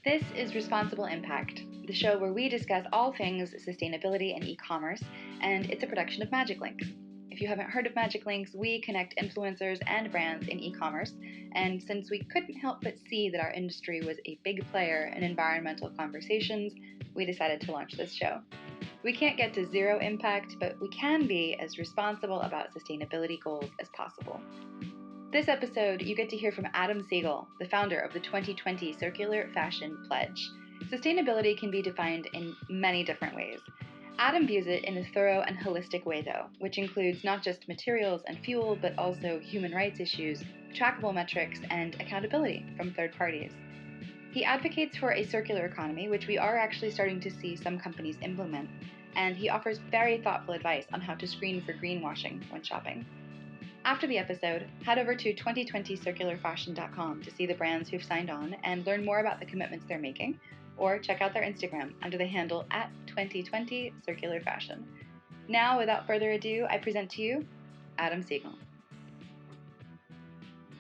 This is Responsible Impact, the show where we discuss all things sustainability and e-commerce, and it's a production of MagicLinks. If you haven't heard of MagicLinks, we connect influencers and brands in e-commerce, and since we couldn't help but see that our industry was a big player in environmental conversations, we decided to launch this show. We can't get to zero impact, but we can be as responsible about sustainability goals as possible. This episode, you get to hear from Adam Siegel, the founder of the 2020 Circular Fashion Pledge. Sustainability can be defined in many different ways. Adam views it in a thorough and holistic way, though, which includes not just materials and fuel, but also human rights issues, trackable metrics, and accountability from third parties. He advocates for a circular economy, which we are actually starting to see some companies implement, and he offers very thoughtful advice on how to screen for greenwashing when shopping. After the episode, head over to 2020circularfashion.com to see the brands who've signed on and learn more about the commitments they're making, or check out their Instagram under the handle @2020circularfashion. Now, without further ado, I present to you Adam Siegel.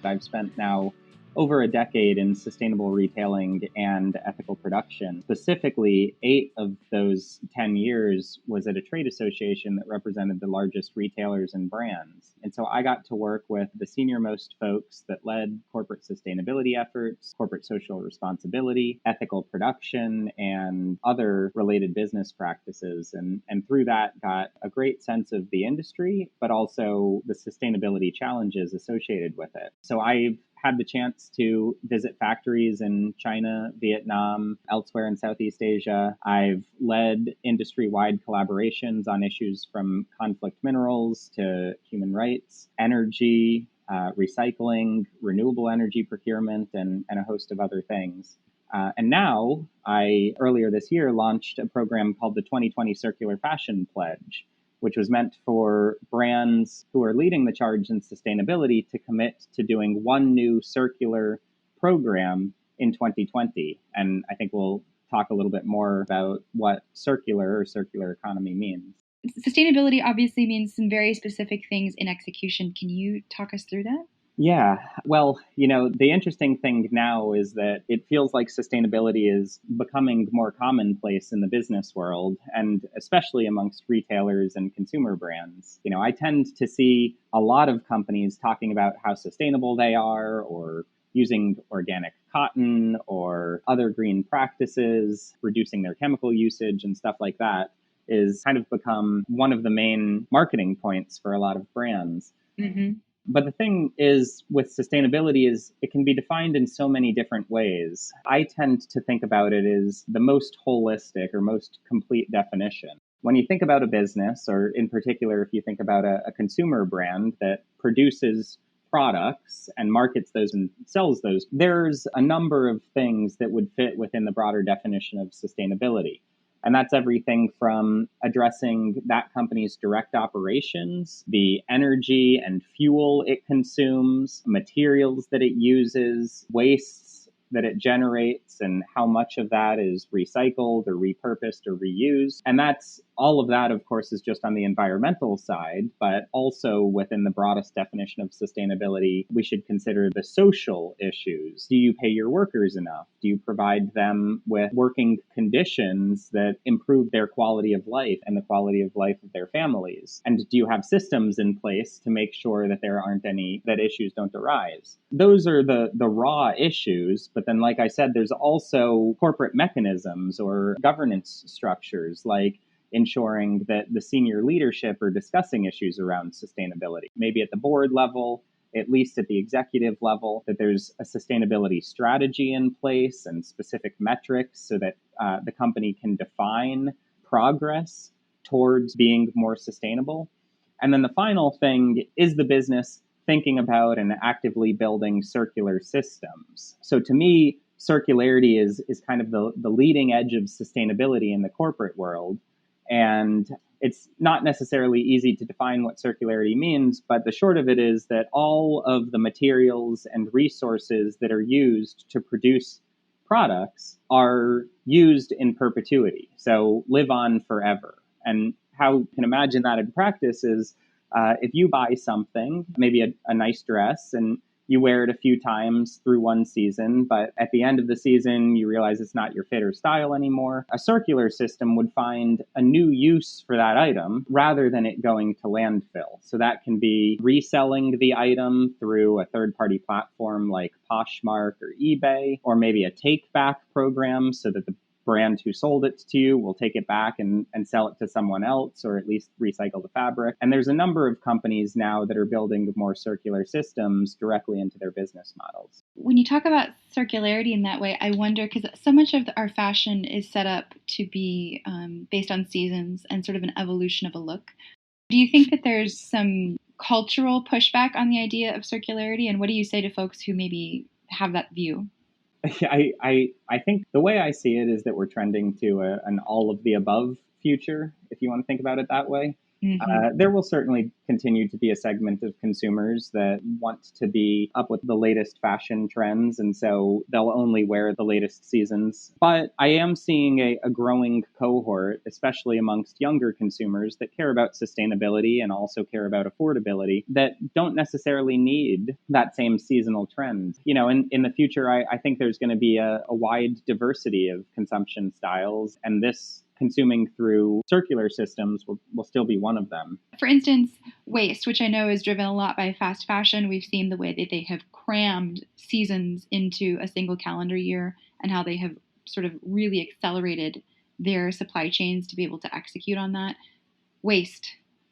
I've spent now over a decade in sustainable retailing and ethical production. Specifically, 8 of those 10 years was at a trade association that represented the largest retailers and brands. And so I got to work with the senior-most folks that led corporate sustainability efforts, corporate social responsibility, ethical production, and other related business practices. And through that, got a great sense of the industry, but also the sustainability challenges associated with it. So I've had the chance to visit factories in China, Vietnam, elsewhere in Southeast Asia. I've led industry-wide collaborations on issues from conflict minerals to human rights, energy, recycling, renewable energy procurement, and a host of other things. And now, earlier this year, launched a program called the 2020 Circular Fashion Pledge, which was meant for brands who are leading the charge in sustainability to commit to doing one new circular program in 2020. And I think we'll talk a little bit more about what circular or circular economy means. Sustainability obviously means some very specific things in execution. Can you talk us through that? Yeah, well, the interesting thing now is that it feels like sustainability is becoming more commonplace in the business world, and especially amongst retailers and consumer brands. I tend to see a lot of companies talking about how sustainable they are, or using organic cotton or other green practices, reducing their chemical usage and stuff like that is kind of become one of the main marketing points for a lot of brands. Mm-hmm. But the thing is with sustainability is it can be defined in so many different ways. I tend to think about it as the most holistic or most complete definition. When you think about a business, or in particular, if you think about a consumer brand that produces products and markets those and sells those, there's a number of things that would fit within the broader definition of sustainability. And that's everything from addressing that company's direct operations, the energy and fuel it consumes, materials that it uses, wastes that it generates, and how much of that is recycled or repurposed or reused. And all of that, of course, is just on the environmental side, but also within the broadest definition of sustainability, we should consider the social issues. Do you pay your workers enough? Do you provide them with working conditions that improve their quality of life and the quality of life of their families? And do you have systems in place to make sure that that issues don't arise? Those are the raw issues, but then, like I said, there's also corporate mechanisms or governance structures, like ensuring that the senior leadership are discussing issues around sustainability, maybe at the board level, at least at the executive level, that there's a sustainability strategy in place and specific metrics so that the company can define progress towards being more sustainable. And then the final thing is the business thinking about and actively building circular systems. So to me, circularity is kind of the leading edge of sustainability in the corporate world. And it's not necessarily easy to define what circularity means, but the short of it is that all of the materials and resources that are used to produce products are used in perpetuity, so live on forever. And how you can imagine that in practice is if you buy something, maybe a nice dress, and You wear it a few times through one season, but at the end of the season, you realize it's not your fit or style anymore. A circular system would find a new use for that item rather than it going to landfill. So that can be reselling the item through a third-party platform like Poshmark or eBay, or maybe a take-back program so that the brand who sold it to you will take it back and sell it to someone else, or at least recycle the fabric. And there's a number of companies now that are building more circular systems directly into their business models. When you talk about circularity in that way, I wonder, because so much of our fashion is set up to be based on seasons and sort of an evolution of a look. Do you think that there's some cultural pushback on the idea of circularity? And what do you say to folks who maybe have that view? I think the way I see it is that we're trending to an all of the above future, if you want to think about it that way. There will certainly continue to be a segment of consumers that want to be up with the latest fashion trends, and so they'll only wear the latest seasons. But I am seeing a growing cohort, especially amongst younger consumers, that care about sustainability and also care about affordability, that don't necessarily need that same seasonal trend. You know, in the future, I think there's going to be a wide diversity of consumption styles, and this consuming through circular systems will still be one of them. For instance, waste, which I know is driven a lot by fast fashion. We've seen the way that they have crammed seasons into a single calendar year and how they have sort of really accelerated their supply chains to be able to execute on that. Waste.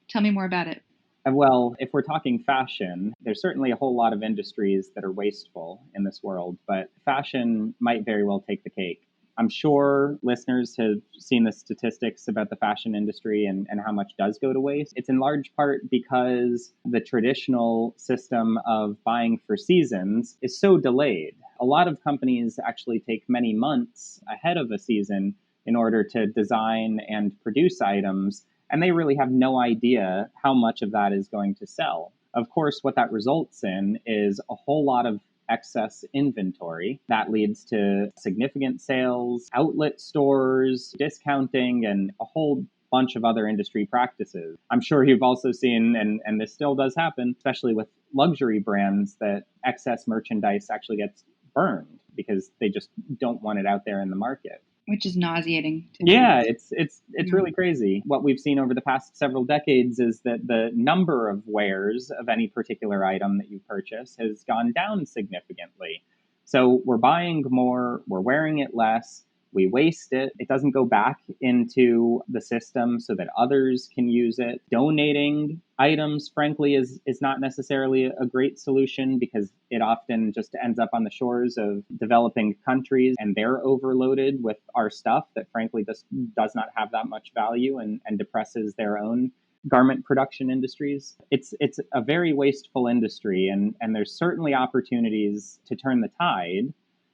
Tell me more about it. Well, if we're talking fashion, there's certainly a whole lot of industries that are wasteful in this world, but fashion might very well take the cake. I'm sure listeners have seen the statistics about the fashion industry and how much does go to waste. It's in large part because the traditional system of buying for seasons is so delayed. A lot of companies actually take many months ahead of a season in order to design and produce items, and they really have no idea how much of that is going to sell. Of course, what that results in is a whole lot of excess inventory. That leads to significant sales, outlet stores, discounting, and a whole bunch of other industry practices. I'm sure you've also seen, and this still does happen, especially with luxury brands, that excess merchandise actually gets burned because they just don't want it out there in the market. Which is nauseating. Yeah, it's really crazy. What we've seen over the past several decades is that the number of wears of any particular item that you purchase has gone down significantly. So we're buying more, we're wearing it less, we waste it. It doesn't go back into the system so that others can use it. Donating items, frankly, is not necessarily a great solution because it often just ends up on the shores of developing countries and they're overloaded with our stuff that frankly just does not have that much value and depresses their own garment production industries. It's a very wasteful industry, and there's certainly opportunities to turn the tide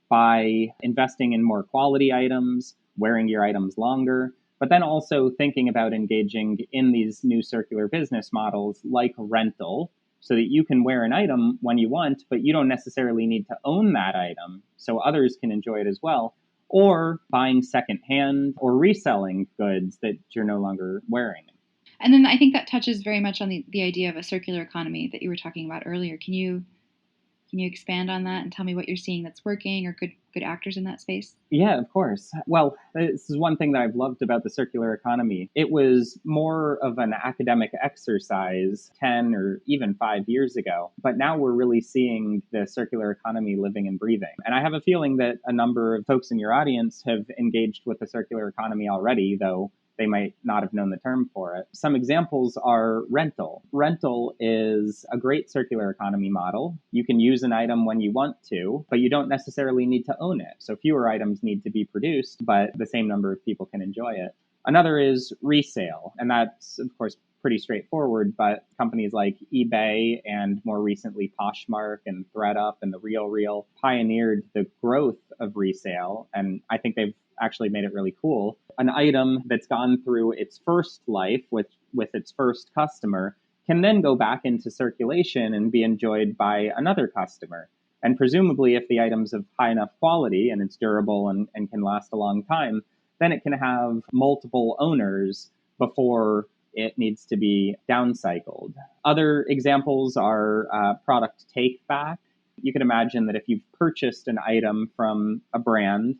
by investing in more quality items, wearing your items longer, but then also thinking about engaging in these new circular business models like rental, so that you can wear an item when you want, but you don't necessarily need to own that item, so others can enjoy it as well, or buying secondhand or reselling goods that you're no longer wearing. And then I think that touches very much on the idea of a circular economy that you were talking about earlier. Can you expand on that and tell me what you're seeing that's working or good actors in that space? Yeah, of course. Well, this is one thing that I've loved about the circular economy. It was more of an academic exercise 10 or even 5 years ago, but now we're really seeing the circular economy living and breathing. And I have a feeling that a number of folks in your audience have engaged with the circular economy already, though they might not have known the term for it. Some examples are rental. Rental is a great circular economy model. You can use an item when you want to, but you don't necessarily need to own it. So fewer items need to be produced, but the same number of people can enjoy it. Another is resale, and that's, of course, pretty straightforward, but companies like eBay and more recently Poshmark and ThredUp and The RealReal pioneered the growth of resale, and I think they've actually made it really cool. An item that's gone through its first life with its first customer can then go back into circulation and be enjoyed by another customer. And presumably, if the item's of high enough quality and it's durable and can last a long time, then it can have multiple owners before it needs to be downcycled. Other examples are product take back. You can imagine that if you've purchased an item from a brand,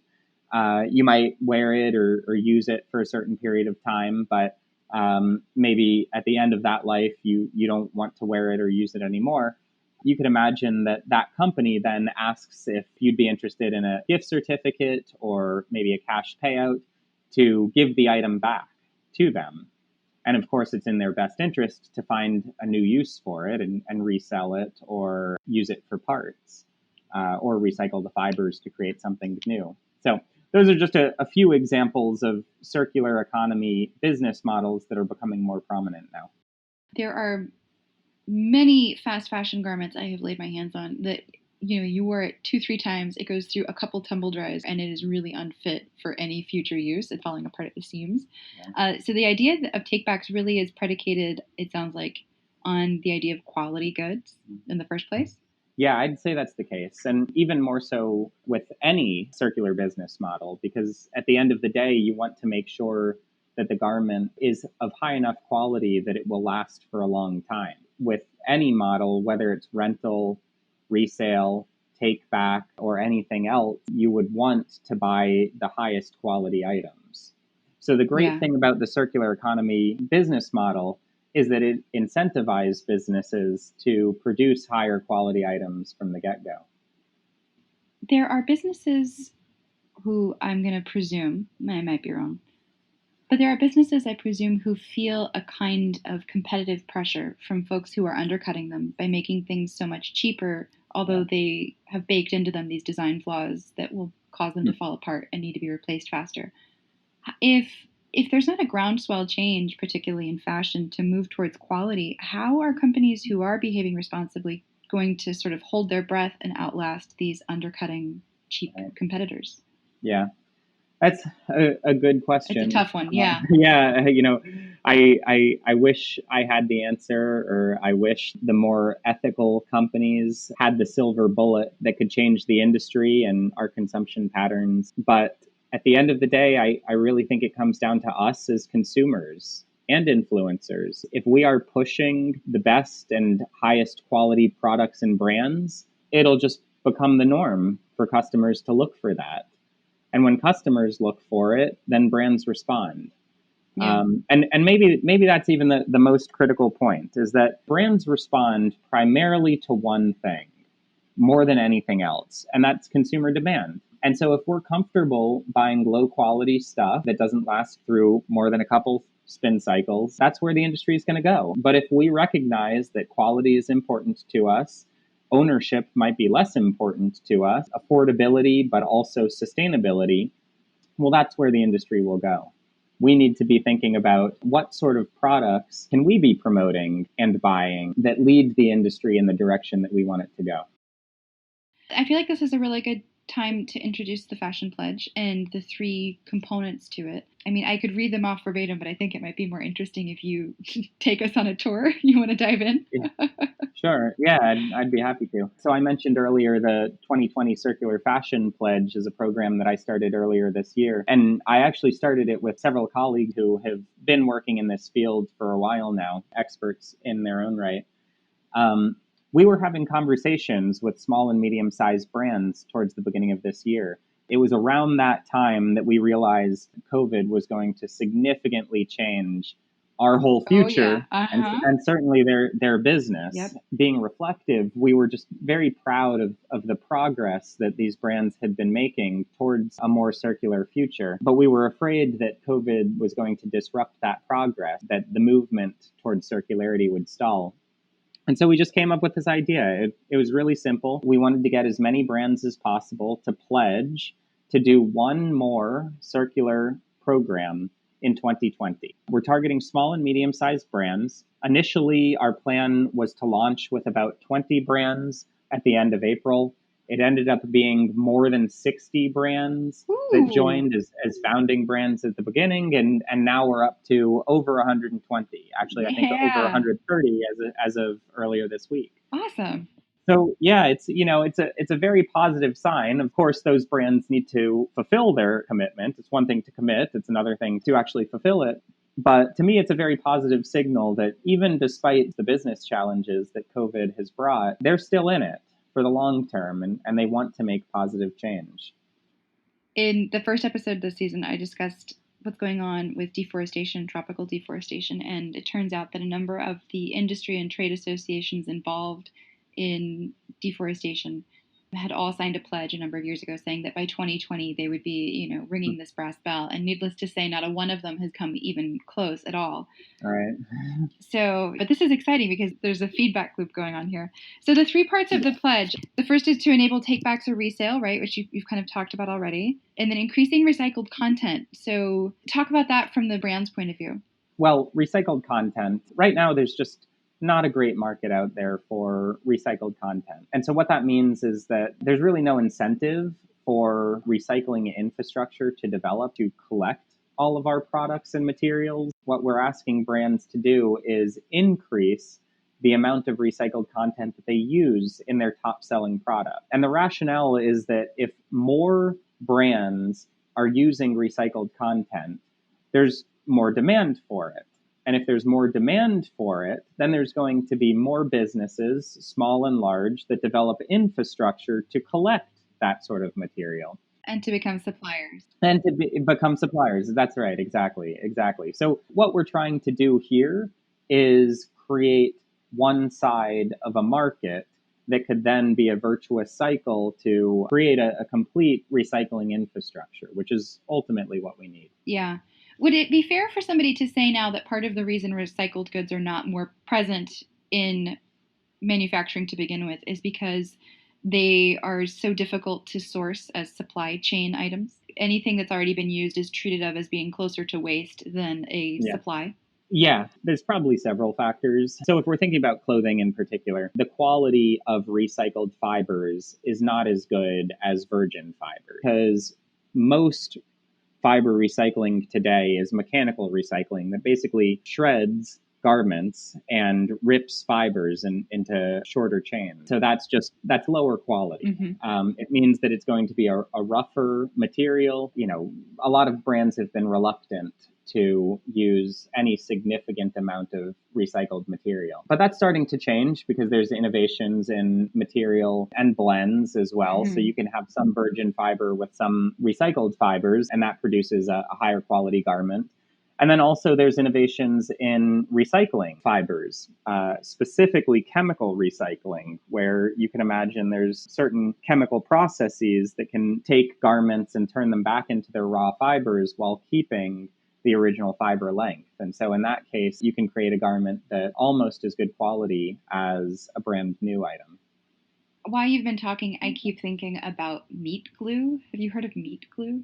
you might wear it or use it for a certain period of time, but maybe at the end of that life, you don't want to wear it or use it anymore. You could imagine that that company then asks if you'd be interested in a gift certificate or maybe a cash payout to give the item back to them. And of course, it's in their best interest to find a new use for it and resell it or use it for parts or recycle the fibers to create something new. So those are just a few examples of circular economy business models that are becoming more prominent now. There are many fast fashion garments I have laid my hands on that you wear it 2-3 times, it goes through a couple tumble dries, and it is really unfit for any future use. It's falling apart at the seams. Yeah. So the idea of takebacks really is predicated, it sounds like, on the idea of quality goods in the first place. Yeah, I'd say that's the case. And even more so with any circular business model, because at the end of the day, you want to make sure that the garment is of high enough quality that it will last for a long time. With any model, whether it's rental, resale, take back, or anything else, you would want to buy the highest quality items. So the great thing about the circular economy business model is that it incentivizes businesses to produce higher quality items from the get-go. There are businesses who, I'm going to presume, I might be wrong, but there are businesses, I presume, who feel a kind of competitive pressure from folks who are undercutting them by making things so much cheaper, although they have baked into them these design flaws that will cause them to fall apart and need to be replaced faster. If there's not a groundswell change, particularly in fashion, to move towards quality, how are companies who are behaving responsibly going to sort of hold their breath and outlast these undercutting cheap competitors? Yeah. That's a good question. It's a tough one, yeah. Yeah, I wish I had the answer, or I wish the more ethical companies had the silver bullet that could change the industry and our consumption patterns. But at the end of the day, I really think it comes down to us as consumers and influencers. If we are pushing the best and highest quality products and brands, it'll just become the norm for customers to look for that. And when customers look for it, then brands respond. Yeah. And maybe that's even the most critical point, is that brands respond primarily to one thing more than anything else, and that's consumer demand. And so if we're comfortable buying low quality stuff that doesn't last through more than a couple spin cycles, that's where the industry is going to go. But if we recognize that quality is important to us, ownership might be less important to us, affordability, but also sustainability, well, that's where the industry will go. We need to be thinking about what sort of products can we be promoting and buying that lead the industry in the direction that we want it to go. I feel like this is a really good time to introduce the fashion pledge and the 3 components to it. I mean, I could read them off verbatim, but I think it might be more interesting if you take us on a tour. You want to dive in? Yeah. Sure. Yeah, I'd be happy to. So I mentioned earlier the 2020 Circular Fashion Pledge is a program that I started earlier this year. And I actually started it with several colleagues who have been working in this field for a while now, experts in their own right. We were having conversations with small and medium-sized brands towards the beginning of this year. It was around that time that we realized COVID was going to significantly change our whole future and certainly their business. Yep. Being reflective, we were just very proud of the progress that these brands had been making towards a more circular future. But we were afraid that COVID was going to disrupt that progress, that the movement towards circularity would stall. And so we just came up with this idea. It was really simple. We wanted to get as many brands as possible to pledge to do one more circular program in 2020. We're targeting small and medium-sized brands. Initially, our plan was to launch with about 20 brands at the end of April. It ended up being more than 60 brands that joined as founding brands at the beginning, and now we're up to over 120. Actually, I think over 130 as of earlier this week. Awesome. So yeah, it's a very positive sign. Of course, those brands need to fulfill their commitment. It's one thing to commit; it's another thing to actually fulfill it. But to me, it's a very positive signal that even despite the business challenges that COVID has brought, they're still in it for the long term, and they want to make positive change. In the first episode of this season, I discussed what's going on with deforestation, tropical deforestation, and it turns out that a number of the industry and trade associations involved in deforestation had all signed a pledge a number of years ago saying that by 2020 they would be, ringing this brass bell. And needless to say, not a one of them has come even close at all. All right. So, but this is exciting because there's a feedback loop going on here. So the three parts of the pledge, the first is to enable takebacks or resale, right, which you've kind of talked about already, and then increasing recycled content. So talk about that from the brand's point of view. Well, recycled content, right now there's just not a great market out there for recycled content. And so what that means is that there's really no incentive for recycling infrastructure to develop to collect all of our products and materials. What we're asking brands to do is increase the amount of recycled content that they use in their top selling product. And the rationale is that if more brands are using recycled content, there's more demand for it. And if there's more demand for it, then there's going to be more businesses, small and large, that develop infrastructure to collect that sort of material. And to become suppliers. And to become suppliers. That's right. Exactly. So what we're trying to do here is create one side of a market that could then be a virtuous cycle to create a complete recycling infrastructure, which is ultimately what we need. Yeah. Would it be fair for somebody to say now that part of the reason recycled goods are not more present in manufacturing to begin with is because they are so difficult to source as supply chain items? Anything that's already been used is treated of as being closer to waste than a supply? Yeah, there's probably several factors. So if we're thinking about clothing in particular, the quality of recycled fibers is not as good as virgin fiber because most fiber recycling today is mechanical recycling that basically shreds garments and rips fibers into shorter chains. So that's lower quality. Mm-hmm. It means that it's going to be a rougher material. A lot of brands have been reluctant to use any significant amount of recycled material. But that's starting to change because there's innovations in material and blends as well. Mm-hmm. So you can have some virgin fiber with some recycled fibers, and that produces a higher quality garment. And then also there's innovations in recycling fibers, specifically chemical recycling, where you can imagine there's certain chemical processes that can take garments and turn them back into their raw fibers while keeping the original fiber length. And so in that case, you can create a garment that almost as good quality as a brand new item. While you've been talking, I keep thinking about meat glue. Have you heard of meat glue?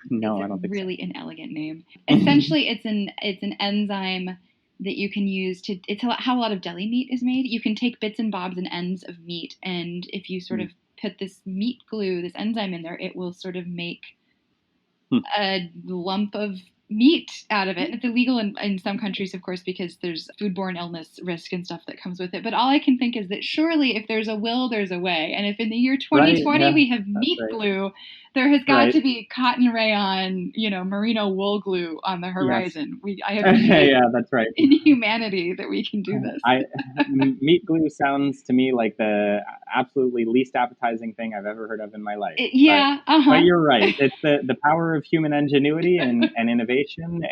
No, I don't think so. It's a really inelegant name. Essentially, it's an enzyme that you can use to. It's how a lot of deli meat is made. You can take bits and bobs and ends of meat, and if you sort of put this meat glue, this enzyme in there, it will sort of make a lump of meat out of it. It's illegal in some countries, of course, because there's foodborne illness risk and stuff that comes with it. But all I can think is that surely if there's a will, there's a way. And if in the year 2020 we have meat glue, there has got to be cotton rayon, merino wool glue on the horizon. Yes. I have faith that's right. in humanity that we can do this. Meat glue sounds to me like the absolutely least appetizing thing I've ever heard of in my life. But you're right. It's the power of human ingenuity and innovation.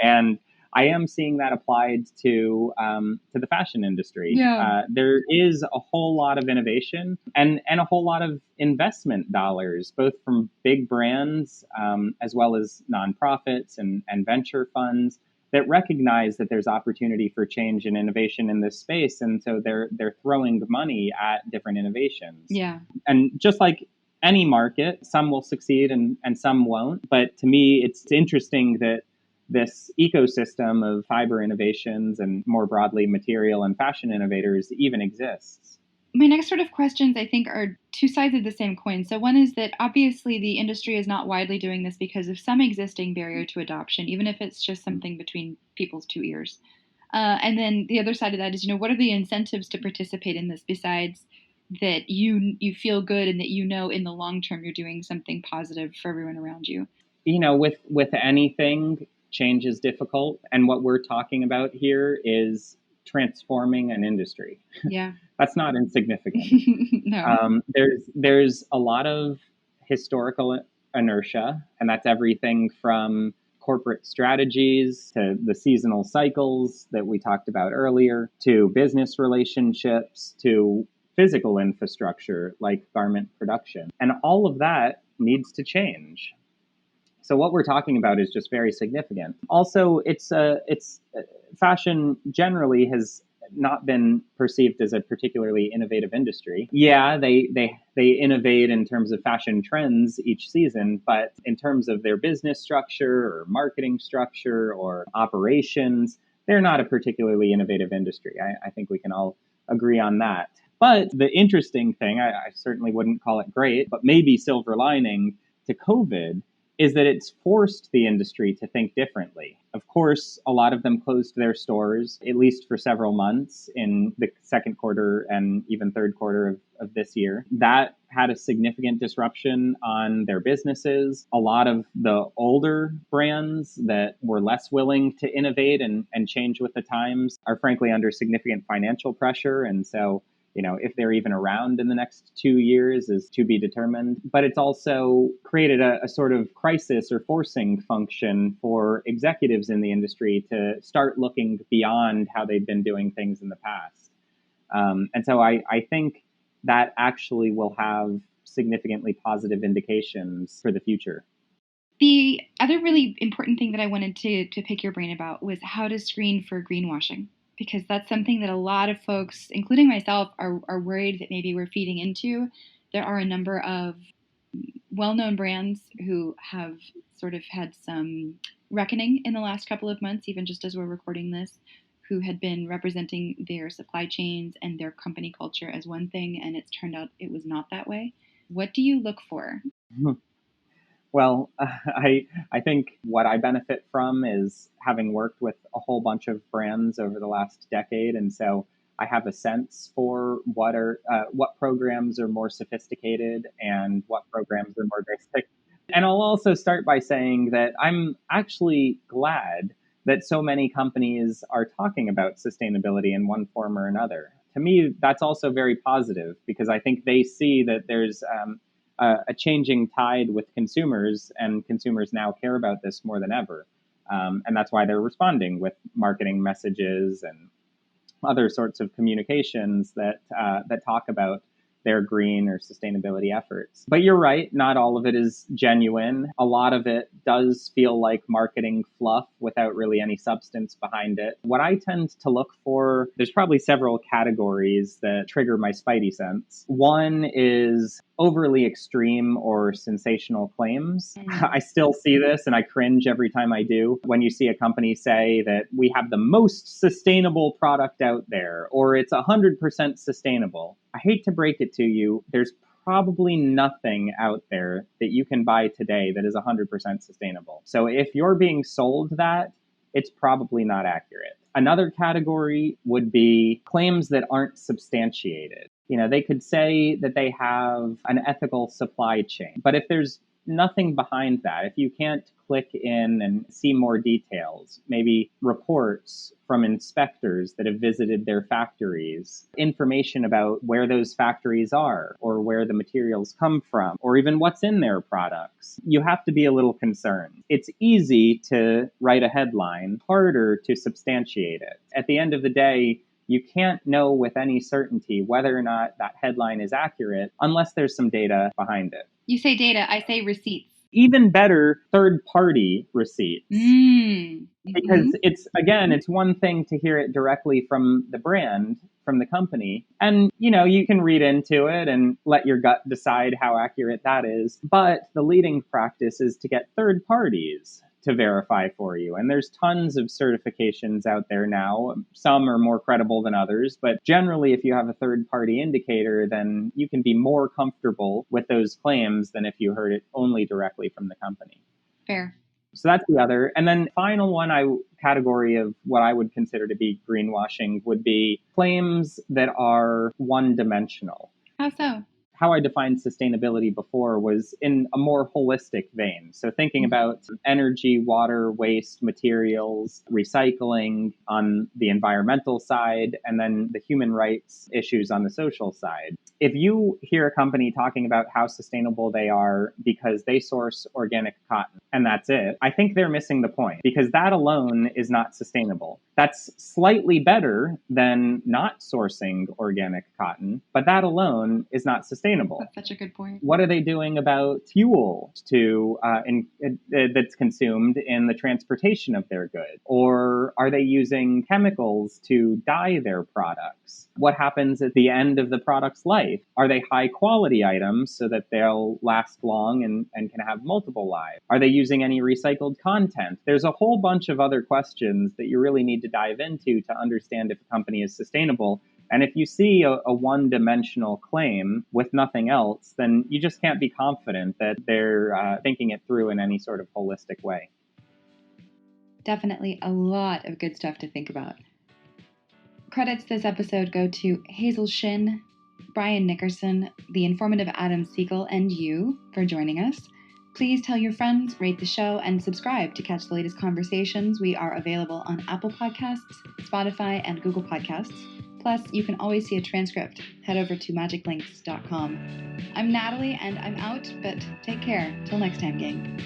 And I am seeing that applied to the fashion industry. Yeah. There is a whole lot of innovation and a whole lot of investment dollars, both from big brands as well as nonprofits and venture funds that recognize that there's opportunity for change and innovation in this space. And so they're throwing money at different innovations. Yeah. And just like any market, some will succeed and some won't. But to me, it's interesting that this ecosystem of fiber innovations and more broadly material and fashion innovators even exists. My next sort of questions, I think, are two sides of the same coin. So one is that obviously the industry is not widely doing this because of some existing barrier to adoption, even if it's just something between people's two ears. And then the other side of that is, what are the incentives to participate in this besides that you feel good and that in the long term you're doing something positive for everyone around you? With anything, change is difficult. And what we're talking about here is transforming an industry. Yeah. That's not insignificant. No. There's a lot of historical inertia, and that's everything from corporate strategies to the seasonal cycles that we talked about earlier, to business relationships, to physical infrastructure like garment production. And all of that needs to change. So what we're talking about is just very significant. Also, it's fashion generally has not been perceived as a particularly innovative industry. Yeah, they innovate in terms of fashion trends each season, but in terms of their business structure or marketing structure or operations, they're not a particularly innovative industry. I think we can all agree on that. But the interesting thing, I certainly wouldn't call it great, but maybe silver lining to COVID is that it's forced the industry to think differently. Of course, a lot of them closed their stores, at least for several months in the second quarter and even third quarter of this year. That had a significant disruption on their businesses. A lot of the older brands that were less willing to innovate and change with the times are frankly under significant financial pressure. And so if they're even around in the next 2 years is to be determined. But it's also created a sort of crisis or forcing function for executives in the industry to start looking beyond how they've been doing things in the past. And so I think that actually will have significantly positive indications for the future. The other really important thing that I wanted to pick your brain about was how to screen for greenwashing, because that's something that a lot of folks, including myself, are worried that maybe we're feeding into. There are a number of well-known brands who have sort of had some reckoning in the last couple of months, even just as we're recording this, who had been representing their supply chains and their company culture as one thing, and it's turned out it was not that way. What do you look for? Well, I think what I benefit from is having worked with a whole bunch of brands over the last decade, and so I have a sense for what programs are more sophisticated and what programs are more basic. And I'll also start by saying that I'm actually glad that so many companies are talking about sustainability in one form or another. To me, that's also very positive because I think they see that there's a changing tide with consumers, and consumers now care about this more than ever. And that's why they're responding with marketing messages and other sorts of communications that talk about their green or sustainability efforts. But you're right, not all of it is genuine. A lot of it does feel like marketing fluff without really any substance behind it. What I tend to look for, there's probably several categories that trigger my spidey sense. One is overly extreme or sensational claims. I still see this and I cringe every time I do. When you see a company say that we have the most sustainable product out there, or it's 100% sustainable. I hate to break it to you, there's probably nothing out there that you can buy today that is 100% sustainable. So if you're being sold that, it's probably not accurate. Another category would be claims that aren't substantiated. They could say that they have an ethical supply chain, but if there's nothing behind that, if you can't click in and see more details, maybe reports from inspectors that have visited their factories, information about where those factories are or where the materials come from, or even what's in their products, you have to be a little concerned. It's easy to write a headline, harder to substantiate it. At the end of the day, you can't know with any certainty whether or not that headline is accurate unless there's some data behind it. You say data, I say receipts. Even better, third-party receipts. Because it's one thing to hear it directly from the brand, from the company. And, you can read into it and let your gut decide how accurate that is. But the leading practice is to get third parties to verify for you. And there's tons of certifications out there now. Some are more credible than others, but generally if you have a third-party indicator, then you can be more comfortable with those claims than if you heard it only directly from the company. Fair. So that's the other. And then final one category of what I would consider to be greenwashing would be claims that are one-dimensional. How so? how I defined sustainability before was in a more holistic vein. So thinking about energy, water, waste, materials, recycling on the environmental side, and then the human rights issues on the social side. If you hear a company talking about how sustainable they are because they source organic cotton and that's it, I think they're missing the point, because that alone is not sustainable. That's slightly better than not sourcing organic cotton, but that alone is not sustainable. That's such a good point. What are they doing about fuel that's consumed in the transportation of their goods? Or are they using chemicals to dye their products? What happens at the end of the product's life? Are they high quality items so that they'll last long and can have multiple lives? Are they using any recycled content? There's a whole bunch of other questions that you really need to dive into to understand if a company is sustainable. And if you see a one-dimensional claim with nothing else, then you just can't be confident that they're thinking it through in any sort of holistic way. Definitely a lot of good stuff to think about. Credits this episode go to Hazel Shin, Brian Nickerson, the informative Adam Siegel, and you for joining us. Please tell your friends, rate the show, and subscribe to catch the latest conversations. We are available on Apple Podcasts, Spotify, and Google Podcasts. Plus, you can always see a transcript. Head over to MagicLinks.com. I'm Natalie, and I'm out, but take care. Till next time, gang.